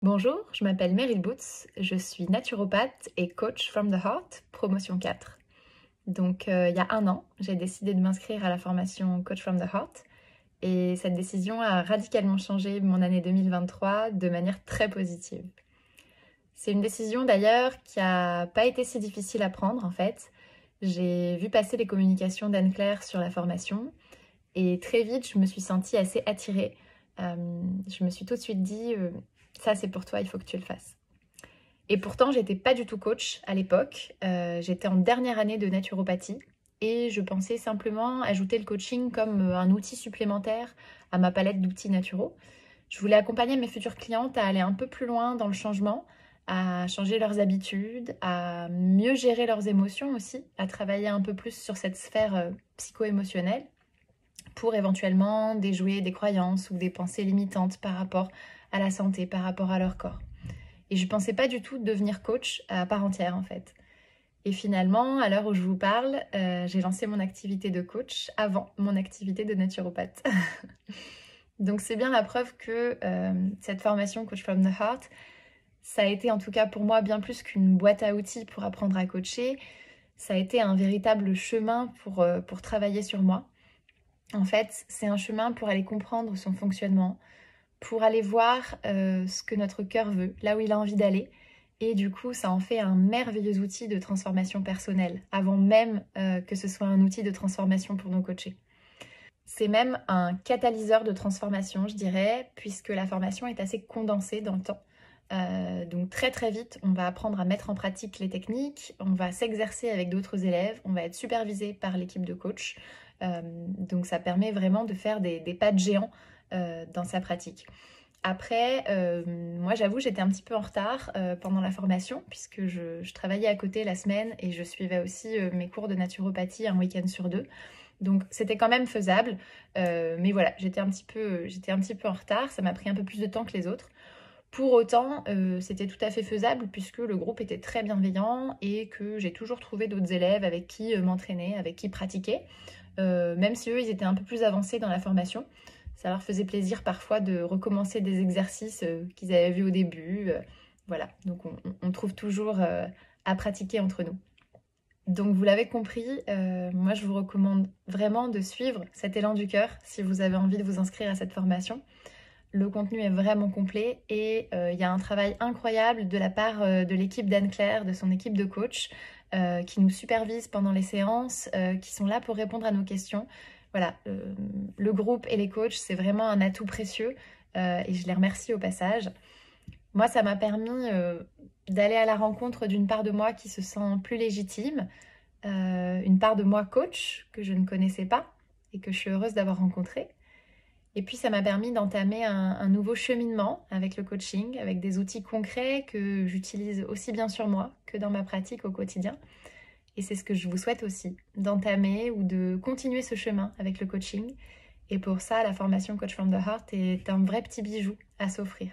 Bonjour, je m'appelle Meryl Boots, je suis naturopathe et coach from the heart, promotion 4. Donc il y a un an, j'ai décidé de m'inscrire à la formation Coach from the Heart et cette décision a radicalement changé mon année 2023 de manière très positive. C'est une décision d'ailleurs qui n'a pas été si difficile à prendre en fait. J'ai vu passer les communications d'Anne-Claire sur la formation et très vite je me suis sentie assez attirée. Je me suis tout de suite dit ça c'est pour toi, il faut que tu le fasses. Et pourtant, j'étais pas du tout coach à l'époque. J'étais en dernière année de naturopathie et je pensais simplement ajouter le coaching comme un outil supplémentaire à ma palette d'outils naturaux. Je voulais accompagner mes futures clientes à aller un peu plus loin dans le changement, à changer leurs habitudes, à mieux gérer leurs émotions aussi, à travailler un peu plus sur cette sphère psycho-émotionnelle pour éventuellement déjouer des croyances ou des pensées limitantes par rapport à la santé, par rapport à leur corps. Et je ne pensais pas du tout devenir coach à part entière en fait. Et finalement, à l'heure où je vous parle, j'ai lancé mon activité de coach avant mon activité de naturopathe. Donc c'est bien la preuve que cette formation Coach from the Heart, ça a été en tout cas pour moi bien plus qu'une boîte à outils pour apprendre à coacher. Ça a été un véritable chemin pour travailler sur moi. En fait, c'est un chemin pour aller comprendre son fonctionnement, pour aller voir ce que notre cœur veut, là où il a envie d'aller. Et du coup, ça en fait un merveilleux outil de transformation personnelle, avant même que ce soit un outil de transformation pour nos coachés. C'est même un catalyseur de transformation, je dirais, puisque la formation est assez condensée dans le temps. Donc très très vite, on va apprendre à mettre en pratique les techniques, on va s'exercer avec d'autres élèves, on va être supervisé par l'équipe de coach. Donc ça permet vraiment de faire des pas de géant dans sa pratique. Après, moi j'avoue j'étais un petit peu en retard pendant la formation puisque je travaillais à côté la semaine et je suivais aussi mes cours de naturopathie un week-end sur 2. Donc c'était quand même faisable, mais voilà, j'étais un petit peu en retard, ça m'a pris un peu plus de temps que les autres. Pour autant, c'était tout à fait faisable puisque le groupe était très bienveillant et que j'ai toujours trouvé d'autres élèves avec qui m'entraîner, avec qui pratiquer, même si eux, ils étaient un peu plus avancés dans la formation. Ça leur faisait plaisir parfois de recommencer des exercices qu'ils avaient vus au début. Voilà, donc on trouve toujours à pratiquer entre nous. Donc vous l'avez compris, moi je vous recommande vraiment de suivre cet élan du cœur si vous avez envie de vous inscrire à cette formation. Le contenu est vraiment complet et il y a un travail incroyable de la part de l'équipe d'Anne-Claire, de son équipe de coach, qui nous supervise pendant les séances, qui sont là pour répondre à nos questions. Voilà, le groupe et les coachs, c'est vraiment un atout précieux et je les remercie au passage. Moi, ça m'a permis d'aller à la rencontre d'une part de moi qui se sent plus légitime, une part de moi coach que je ne connaissais pas et que je suis heureuse d'avoir rencontrée. Et puis, ça m'a permis d'entamer un nouveau cheminement avec le coaching, avec des outils concrets que j'utilise aussi bien sur moi que dans ma pratique au quotidien. Et c'est ce que je vous souhaite aussi, d'entamer ou de continuer ce chemin avec le coaching. Et pour ça, la formation Coach from the Heart est un vrai petit bijou à s'offrir.